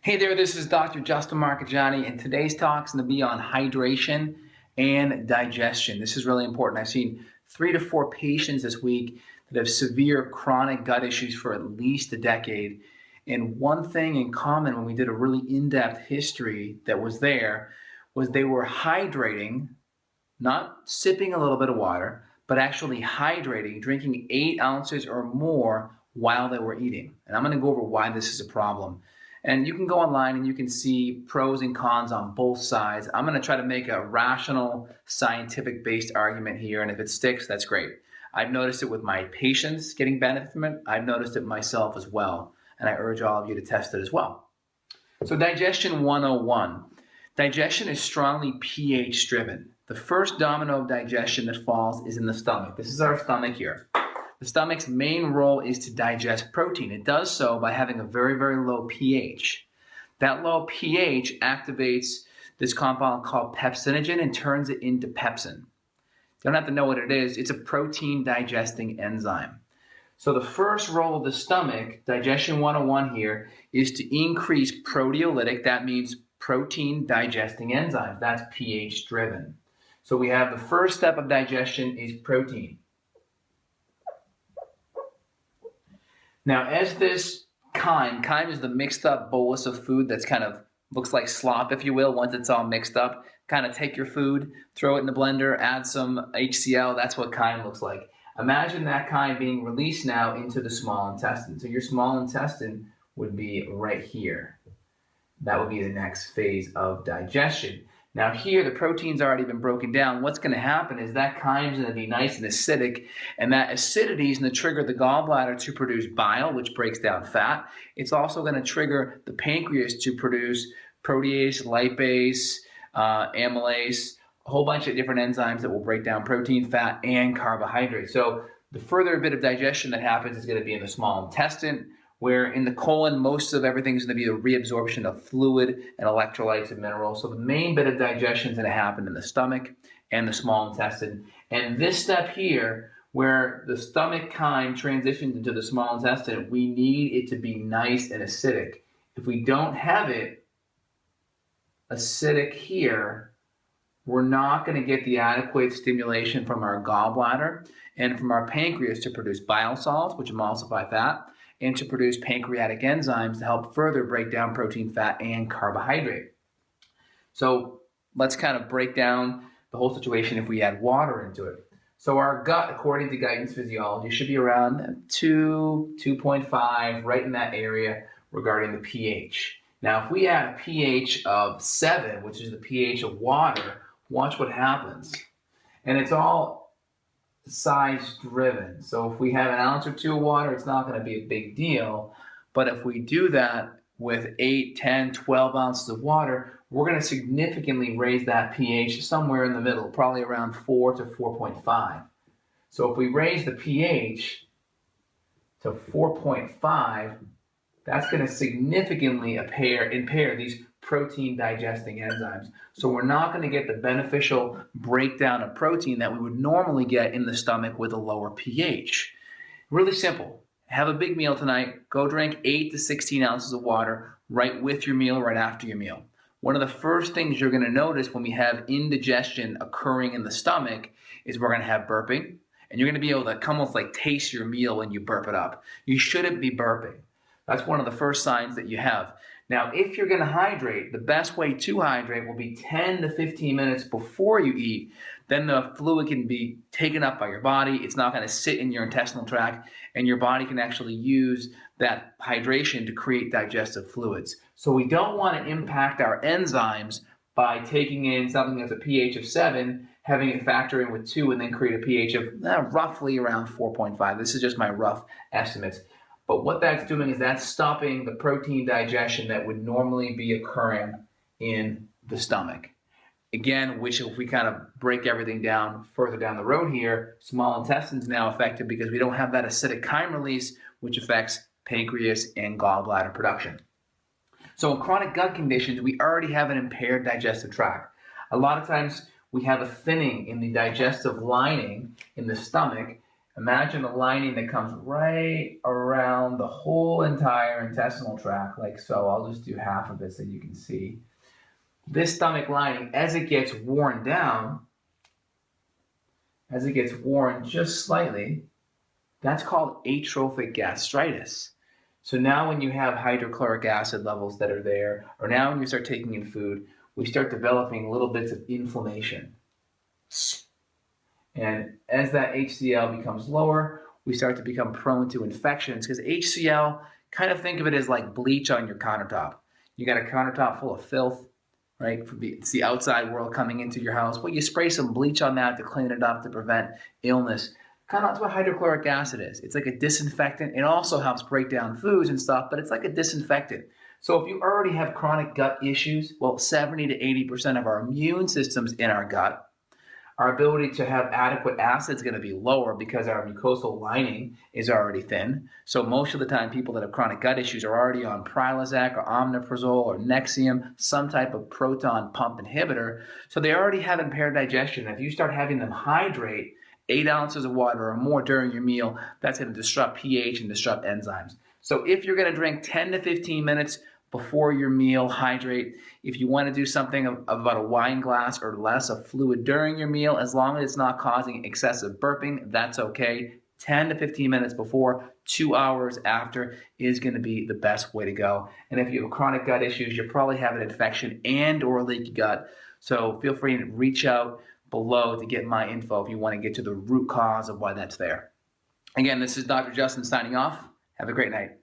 Hey there, this is Dr. Justin Marcagiani, and today's talk is going to be on hydration and digestion. This is really important. I've seen 3 to 4 patients this week that have severe chronic gut issues for at least a decade. And one thing in common when we did a really in-depth history that was there was they were hydrating, not sipping a little bit of water, but actually hydrating, drinking 8 ounces or more while they were eating. And I'm going to go over why this is a problem. And you can go online and you can see pros and cons on both sides. I'm going to try to make a rational, scientific-based argument here, and if it sticks, that's great. I've noticed it with my patients getting benefit from it. I've noticed it myself as well, and I urge all of you to test it as well. So Digestion 101. Digestion is strongly pH-driven. The first domino of digestion that falls is in the stomach. This is our stomach here. The stomach's main role is to digest protein. It does so by having a very, very low pH. That low pH activates this compound called pepsinogen and turns it into pepsin. You don't have to know what it is. It's a protein digesting enzyme. So the first role of the stomach, Digestion 101 here, is to increase proteolytic. That means protein digesting enzymes. That's pH driven. So we have the first step of digestion is protein. Now, as this chyme is the mixed up bolus of food that's kind of looks like slop, if you will, once it's all mixed up. Kind of take your food, throw it in the blender, add some HCl. That's what chyme looks like. Imagine that chyme being released now into the small intestine. So your small intestine would be right here. That would be the next phase of digestion. Now here, the protein's already been broken down. What's going to happen is that chyme's going to be nice and acidic, and that acidity is going to trigger the gallbladder to produce bile, which breaks down fat. It's also going to trigger the pancreas to produce protease, lipase, amylase, a whole bunch of different enzymes that will break down protein, fat, and carbohydrates. So the further bit of digestion that happens is going to be in the small intestine, where in the colon, most of everything is going to be the reabsorption of fluid and electrolytes and minerals. So the main bit of digestion is going to happen in the stomach and the small intestine. And this step here, where the stomach chyme transitions into the small intestine, we need it to be nice and acidic. If we don't have it acidic here, we're not going to get the adequate stimulation from our gallbladder and from our pancreas to produce bile salts, which emulsify fat, and to produce pancreatic enzymes to help further break down protein, fat, and carbohydrate. So let's kind of break down the whole situation if we add water into it. So our gut, according to guidance physiology, should be around 2, 2.5, right in that area regarding the pH. Now, if we add a pH of 7, which is the pH of water, watch what happens. And it's all size driven. So if we have an ounce or 2 of water, it's not going to be a big deal. But if we do that with 8, 10, 12 ounces of water, we're going to significantly raise that pH somewhere in the middle, probably around 4 to 4.5. So if we raise the pH to 4.5, that's going to significantly impair these protein digesting enzymes. So we're not going to get the beneficial breakdown of protein that we would normally get in the stomach with a lower pH. Really simple. Have a big meal tonight. Go drink 8 to 16 ounces of water right with your meal, right after your meal. One of the first things you're going to notice when we have indigestion occurring in the stomach is we're going to have burping, and you're going to be able to almost like taste your meal when you burp it up. You shouldn't be burping. That's one of the first signs that you have. Now, if you're going to hydrate, the best way to hydrate will be 10 to 15 minutes before you eat. Then the fluid can be taken up by your body. It's not going to sit in your intestinal tract, and your body can actually use that hydration to create digestive fluids. So we don't want to impact our enzymes by taking in something that's a pH of 7, having it factor in with 2, and then create a pH of roughly around 4.5. This is just my rough estimates. But what that's doing is that's stopping the protein digestion that would normally be occurring in the stomach. Again, which if we kind of break everything down further down the road here, small intestine is now affected because we don't have that acidic chyme release, which affects pancreas and gallbladder production. So in chronic gut conditions, we already have an impaired digestive tract. A lot of times we have a thinning in the digestive lining in the stomach, Imagine a lining that comes right around the whole entire intestinal tract, like so. I'll just do half of it so you can see. This stomach lining, as it gets worn down, as it gets worn just slightly, that's called atrophic gastritis. So now when you have hydrochloric acid levels that are there, or now when you start taking in food, we start developing little bits of inflammation. And as that HCl becomes lower, we start to become prone to infections because HCl, kind of think of it as like bleach on your countertop. You got a countertop full of filth, right? It's the outside world coming into your house. Well, you spray some bleach on that to clean it up to prevent illness. Kind of that's what hydrochloric acid is. It's like a disinfectant. It also helps break down foods and stuff, but it's like a disinfectant. So if you already have chronic gut issues, well, 70 to 80% of our immune system's in our gut. Our ability to have adequate acid is going to be lower because our mucosal lining is already thin. So most of the time, people that have chronic gut issues are already on Prilosec or omeprazole or Nexium, some type of proton pump inhibitor. So they already have impaired digestion. If you start having them hydrate 8 ounces of water or more during your meal, that's going to disrupt pH and disrupt enzymes. So if you're going to drink 10 to 15 minutes before your meal, hydrate. If you want to do something of about a wine glass or less of fluid during your meal, as long as it's not causing excessive burping, that's okay. 10 to 15 minutes before, 2 hours after is going to be the best way to go. And if you have chronic gut issues, you probably have an infection and or leaky gut. So feel free to reach out below to get my info if you want to get to the root cause of why that's there. Again, this is Dr. Justin signing off. Have a great night.